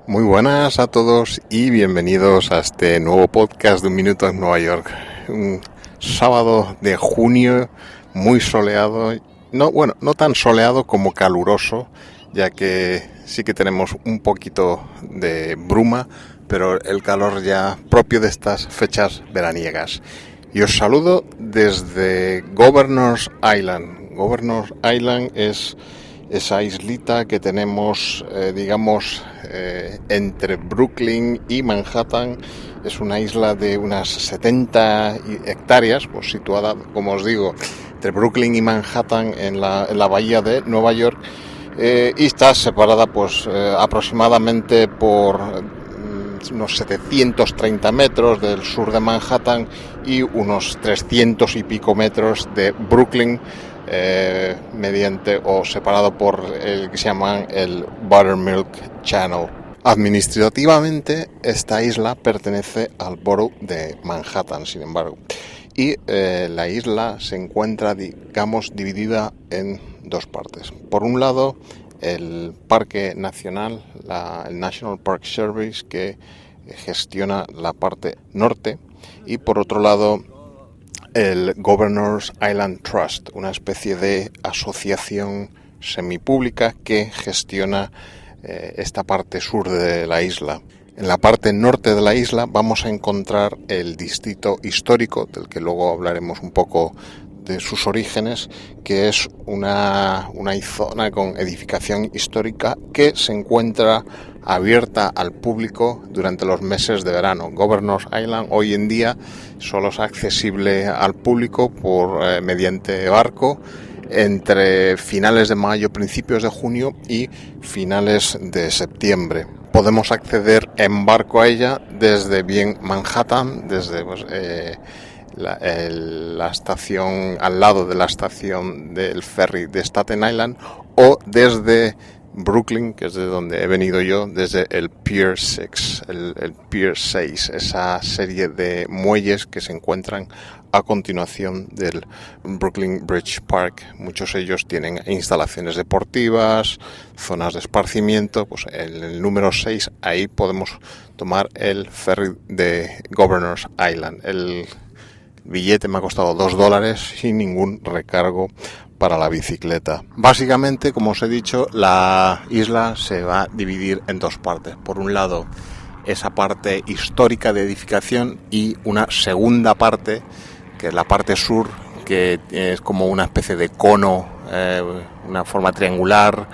Muy buenas a todos y bienvenidos a este nuevo podcast de Un Minuto en Nueva York. Un sábado de junio muy soleado, no tan soleado como caluroso, ya que sí que tenemos un poquito de bruma, pero el calor ya propio de estas fechas veraniegas. Y os saludo desde Governor's Island. Governor's Island es esa islita que tenemos, entre Brooklyn y Manhattan. Es una isla de unas 70 hectáreas, pues situada, como os digo, entre Brooklyn y Manhattan en la bahía de Nueva York, y está separada aproximadamente por unos 730 metros del sur de Manhattan y unos 300 y pico metros de Brooklyn, mediante o separado por el que se llama el Buttermilk Channel. Administrativamente esta isla pertenece al borough de Manhattan, sin embargo, y la isla se encuentra, dividida en dos partes. Por un lado, el Parque Nacional, el National Park Service, que gestiona la parte norte, y por otro lado el Governor's Island Trust, una especie de asociación semipública que gestiona esta parte sur de la isla. En la parte norte de la isla vamos a encontrar el distrito histórico, del que luego hablaremos un poco de sus orígenes, que es una zona con edificación histórica que se encuentra abierta al público durante los meses de verano. Governor's Island hoy en día solo es accesible al público mediante barco entre finales de mayo, principios de junio y finales de septiembre. Podemos acceder en barco a ella desde bien Manhattan, desde la estación, al lado de la estación del ferry de Staten Island, o desde Brooklyn, que es de donde he venido yo, desde el Pier 6, el Pier 6, esa serie de muelles que se encuentran a continuación del Brooklyn Bridge Park. Muchos de ellos tienen instalaciones deportivas, zonas de esparcimiento. Pues en el número 6, ahí podemos tomar el ferry de Governor's Island. El billete me ha costado $2 sin ningún recargo para la bicicleta. Básicamente, como os he dicho, la isla se va a dividir en dos partes. Por un lado, esa parte histórica de edificación, y una segunda parte, que es la parte sur, que es como una especie de cono, una forma triangular,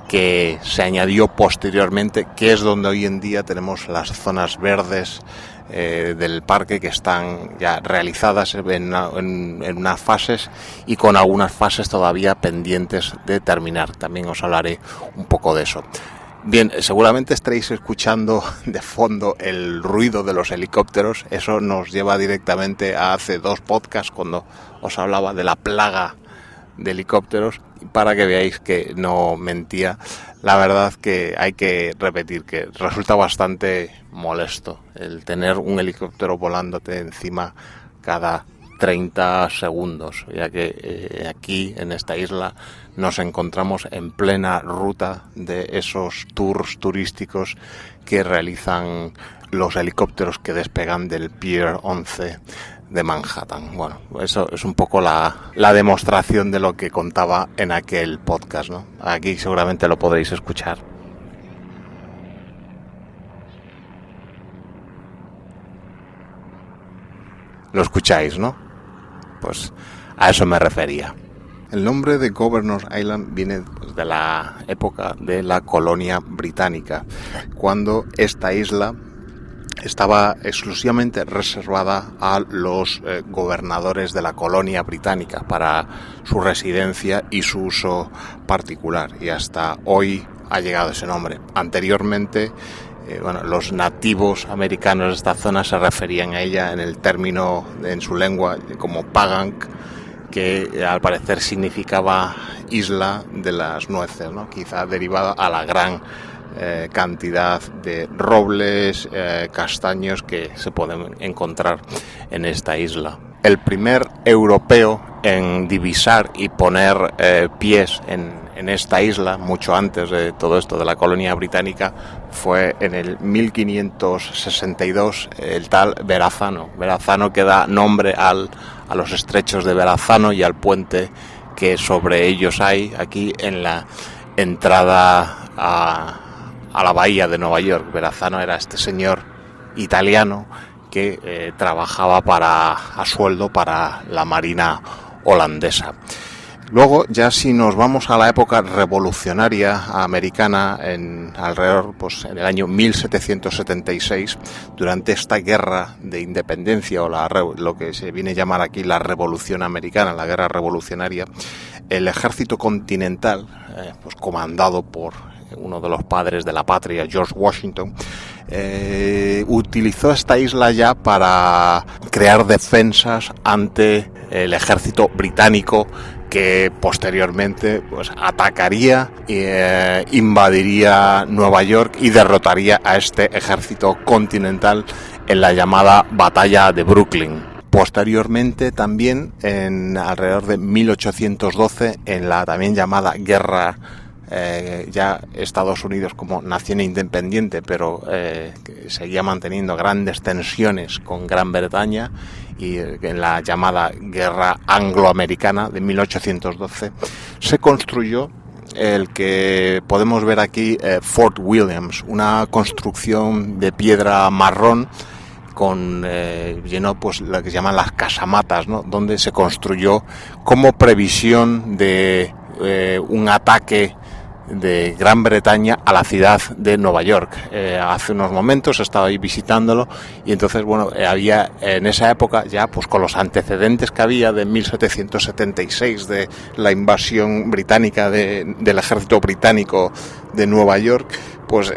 que se añadió posteriormente, que es donde hoy en día tenemos las zonas verdes del parque, que están ya realizadas en unas fases, y con algunas fases todavía pendientes de terminar. También os hablaré un poco de eso. Bien, seguramente estaréis escuchando de fondo el ruido de los helicópteros. Eso nos lleva directamente a hace 2 podcasts, cuando os hablaba de la plaga de helicópteros, para que veáis que no mentía. La verdad que hay que repetir que resulta bastante molesto el tener un helicóptero volándote encima cada 30 segundos, ya que aquí en esta isla nos encontramos en plena ruta de esos tours turísticos que realizan los helicópteros que despegan del Pier 11 de Manhattan. Bueno, eso es un poco la demostración de lo que contaba en aquel podcast, ¿no? Aquí seguramente lo podréis escuchar. Lo escucháis, ¿no? Pues a eso me refería. El nombre de Governor's Island viene de la época de la colonia británica, cuando esta isla estaba exclusivamente reservada a los gobernadores de la colonia británica para su residencia y su uso particular, y hasta hoy ha llegado ese nombre. Anteriormente, los nativos americanos de esta zona se referían a ella en el término, en su lengua, como Pagank, que al parecer significaba isla de las nueces, ¿no? Quizá derivada a la gran cantidad de robles, castaños que se pueden encontrar en esta isla. El primer europeo en divisar y poner pies en en esta isla, mucho antes de todo esto de la colonia británica, fue en el 1562 el tal Verrazano. Verrazano que da nombre a los estrechos de Verrazano y al puente que sobre ellos hay aquí en la entrada a la bahía de Nueva York. Verrazano era este señor italiano que trabajaba a sueldo para la marina holandesa. Luego, ya si nos vamos a la época revolucionaria americana, alrededor, pues en el año 1776, durante esta guerra de independencia o lo que se viene a llamar aquí la Revolución Americana, la guerra revolucionaria, el ejército continental, pues comandado por uno de los padres de la patria, George Washington, utilizó esta isla ya para crear defensas ante el ejército británico, que posteriormente pues atacaría e invadiría Nueva York y derrotaría a este ejército continental en la llamada Batalla de Brooklyn. Posteriormente también, alrededor de 1812, en la también llamada guerra, ya Estados Unidos como nación independiente, pero que seguía manteniendo grandes tensiones con Gran Bretaña, y en la llamada guerra angloamericana de 1812 se construyó el que podemos ver aquí, Fort Williams, una construcción de piedra marrón con lleno, pues lo que se llaman las casamatas, ¿no?, donde se construyó como previsión de un ataque de Gran Bretaña a la ciudad de Nueva York. Hace unos momentos estaba ahí visitándolo y entonces, bueno, había en esa época ya, pues con los antecedentes que había de 1776 de la invasión británica del ejército británico de Nueva York, pues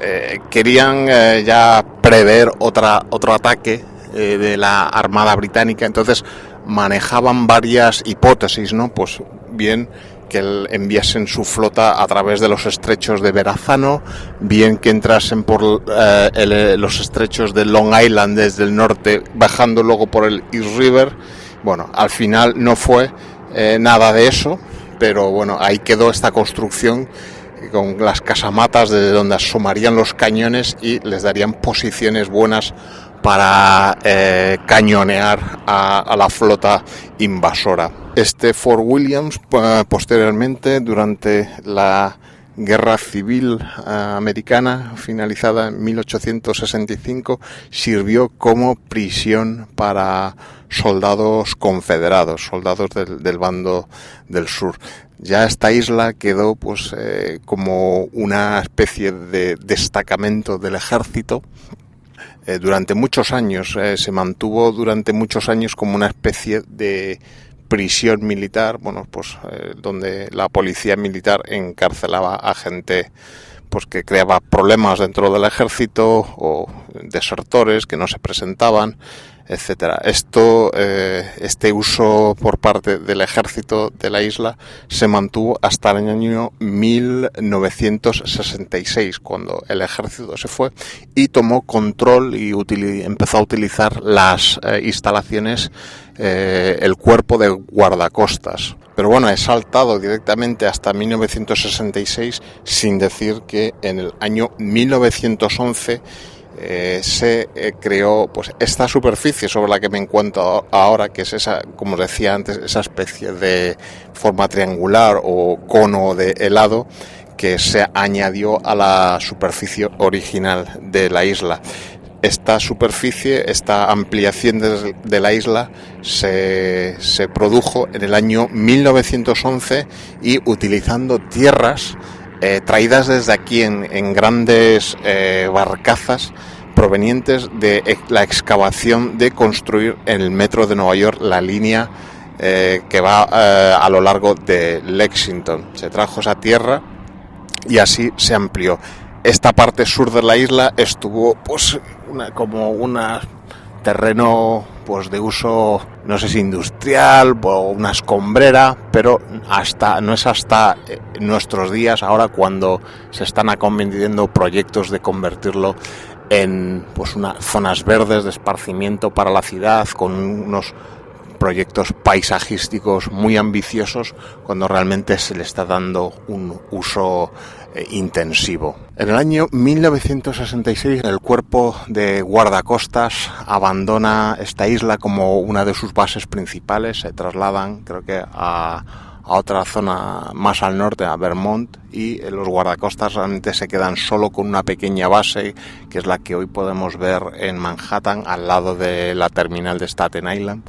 querían ya prever otro ataque de la Armada Británica. Entonces manejaban varias hipótesis, ¿no? Pues bien, que enviasen su flota a través de los estrechos de Verrazano, bien que entrasen por los estrechos de Long Island desde el norte, bajando luego por el East River. Bueno, al final no fue nada de eso, pero bueno, ahí quedó esta construcción con las casamatas desde donde asomarían los cañones y les darían posiciones buenas para cañonear a la flota invasora. Este Fort Williams, posteriormente, durante la Guerra Civil Americana, finalizada en 1865, sirvió como prisión para soldados confederados, soldados del bando del sur. Ya esta isla quedó pues como una especie de destacamento del ejército. Durante muchos años se mantuvo durante muchos años como una especie de prisión militar, bueno, pues donde la policía militar encarcelaba a gente pues que creaba problemas dentro del ejército o desertores que no se presentaban, etcétera. Este uso por parte del ejército de la isla se mantuvo hasta el año 1966, cuando el ejército se fue y tomó control y empezó a utilizar las instalaciones, el cuerpo de guardacostas. Pero bueno, he saltado directamente hasta 1966 sin decir que en el año 1911 se creó pues esta superficie sobre la que me encuentro ahora, que es esa, como os decía antes, esa especie de forma triangular o cono de helado que se añadió a la superficie original de la isla. Esta superficie, esta ampliación de la isla se produjo en el año 1911 y utilizando tierras traídas desde aquí en grandes barcazas provenientes de la excavación de construir en el metro de Nueva York la línea que va a lo largo de Lexington. Se trajo esa tierra y así se amplió. Esta parte sur de la isla estuvo pues como un terreno pues de uso, no sé si industrial o una escombrera, pero no es hasta nuestros días, ahora cuando se están acometiendo proyectos de convertirlo en pues unas zonas verdes de esparcimiento para la ciudad, con unos proyectos paisajísticos muy ambiciosos cuando realmente se le está dando un uso intensivo. En el año 1966 el cuerpo de guardacostas abandona esta isla como una de sus bases principales, se trasladan creo que a otra zona más al norte, a Vermont, y los guardacostas realmente se quedan solo con una pequeña base, que es la que hoy podemos ver en Manhattan, al lado de la terminal de Staten Island,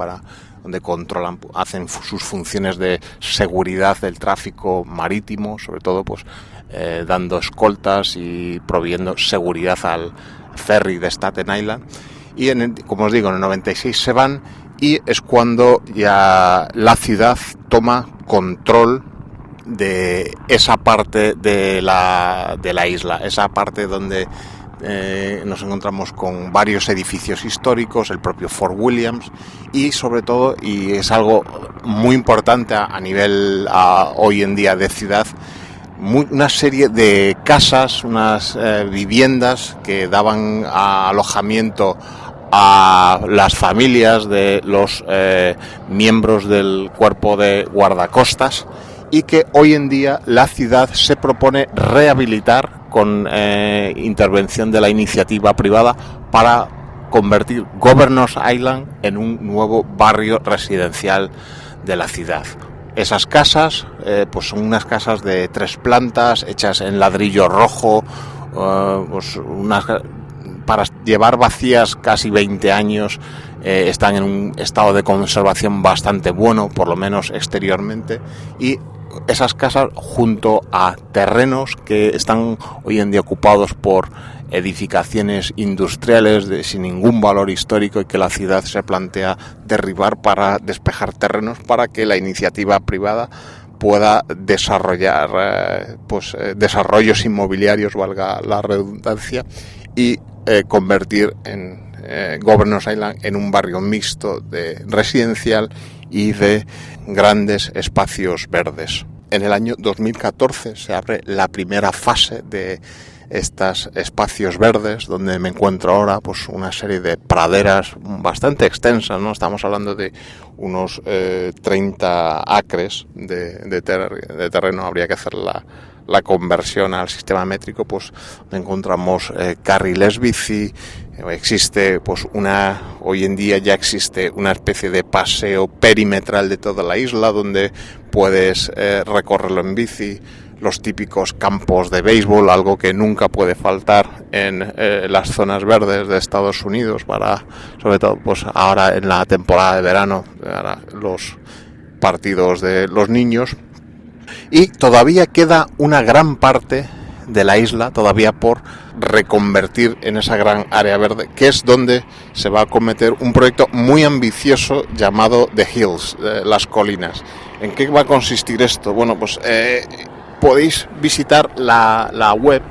donde controlan, hacen sus funciones de seguridad del tráfico marítimo, sobre todo pues dando escoltas y proveyendo seguridad al ferry de Staten Island. Y como os digo, en el 96 se van, y es cuando ya la ciudad toma control de esa parte de la isla, esa parte donde nos encontramos con varios edificios históricos, el propio Fort Williams, y sobre todo, y es algo muy importante a nivel hoy en día de ciudad, una serie de casas, unas viviendas que daban alojamiento a las familias de los miembros del cuerpo de guardacostas, y que hoy en día la ciudad se propone rehabilitar con intervención de la iniciativa privada para convertir Governor's Island en un nuevo barrio residencial de la ciudad. Esas casas pues son unas casas de 3 plantas hechas en ladrillo rojo, pues para llevar vacías casi 20 años, están en un estado de conservación bastante bueno, por lo menos exteriormente, y esas casas junto a terrenos que están hoy en día ocupados por edificaciones industriales sin ningún valor histórico, y que la ciudad se plantea derribar para despejar terrenos para que la iniciativa privada pueda desarrollar desarrollos inmobiliarios, valga la redundancia, y convertir en Governor's Island en un barrio mixto de residencial y de grandes espacios verdes. En el año 2014 se abre la primera fase de estos espacios verdes, donde me encuentro ahora, pues una serie de praderas bastante extensas, ¿no? Estamos hablando de unos 30 acres de terreno. Habría que hacer la conversión al sistema métrico. Pues encontramos carriles bici, existe pues hoy en día ya existe una especie de paseo perimetral de toda la isla donde puedes recorrerlo en bici, los típicos campos de béisbol, algo que nunca puede faltar en las zonas verdes de Estados Unidos, sobre todo pues ahora en la temporada de verano, los partidos de los niños. Y todavía queda una gran parte de la isla todavía por reconvertir en esa gran área verde, que es donde se va a cometer un proyecto muy ambicioso llamado The Hills, las colinas. ¿En qué va a consistir esto? Bueno, pues podéis visitar la web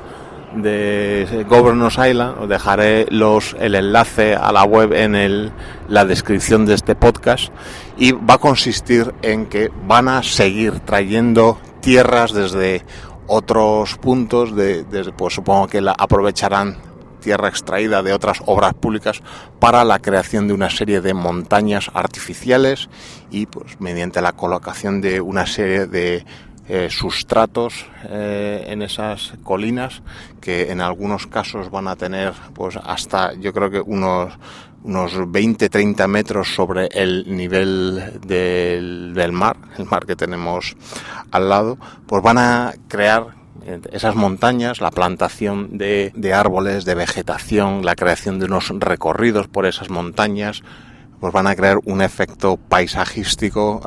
de Governor's Island. Os dejaré el enlace a la web en la descripción de este podcast, y va a consistir en que van a seguir trayendo tierras desde otros puntos, pues supongo que aprovecharán tierra extraída de otras obras públicas para la creación de una serie de montañas artificiales, y pues mediante la colocación de una serie de sustratos en esas colinas, que en algunos casos van a tener pues hasta, yo creo que unos 20-30 metros sobre el nivel del mar, el mar que tenemos al lado. Pues van a crear esas montañas, la plantación de árboles, de vegetación, la creación de unos recorridos por esas montañas, pues van a crear un efecto paisajístico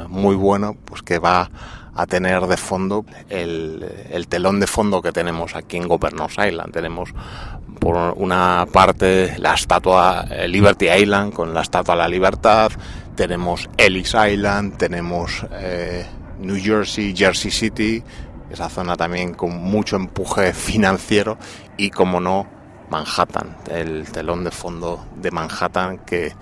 muy bueno, pues que va a tener de fondo el telón de fondo que tenemos aquí en Governor's Island. Tenemos por una parte la estatua Liberty Island con la Estatua de la Libertad, tenemos Ellis Island, tenemos New Jersey, Jersey City, esa zona también con mucho empuje financiero, y como no, Manhattan, el telón de fondo de Manhattan que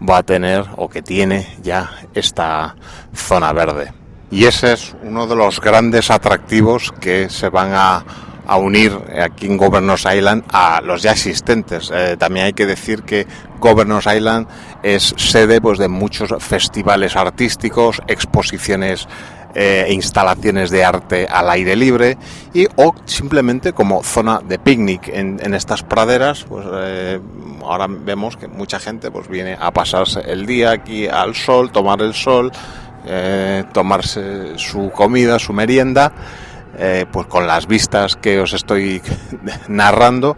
va a tener o que tiene ya esta zona verde. Y ese es uno de los grandes atractivos que se van a a unir aquí en Governors Island a los ya existentes. También hay que decir que Governors Island es sede pues de muchos festivales artísticos, exposiciones e instalaciones de arte al aire libre o simplemente como zona de picnic en estas praderas. Pues ahora vemos que mucha gente pues viene a pasarse el día aquí al sol, tomar el sol, tomarse su comida, su merienda, pues con las vistas que os estoy narrando.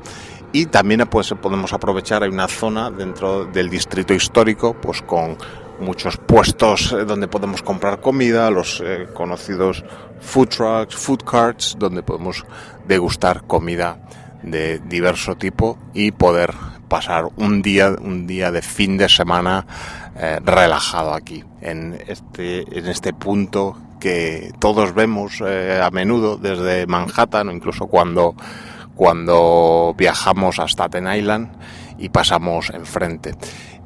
Y también pues podemos aprovechar, hay una zona dentro del distrito histórico pues con muchos puestos donde podemos comprar comida, los conocidos food trucks, food carts, donde podemos degustar comida de diverso tipo y poder pasar un día de fin de semana relajado aquí en este punto que todos vemos a menudo desde Manhattan, o incluso cuando viajamos a Staten Island y pasamos enfrente.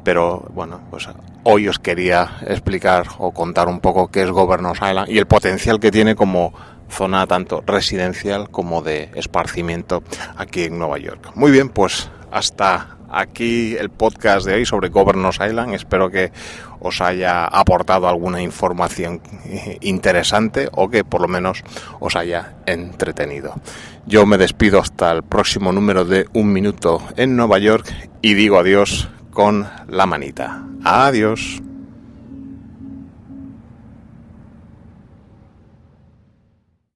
Pero bueno, pues hoy os quería explicar o contar un poco qué es Governors Island y el potencial que tiene como zona tanto residencial como de esparcimiento aquí en Nueva York. Muy bien, pues hasta aquí el podcast de hoy sobre Governors Island. Espero que os haya aportado alguna información interesante o que por lo menos os haya entretenido. Yo me despido hasta el próximo número de Un Minuto en Nueva York y digo adiós con la manita. Adiós.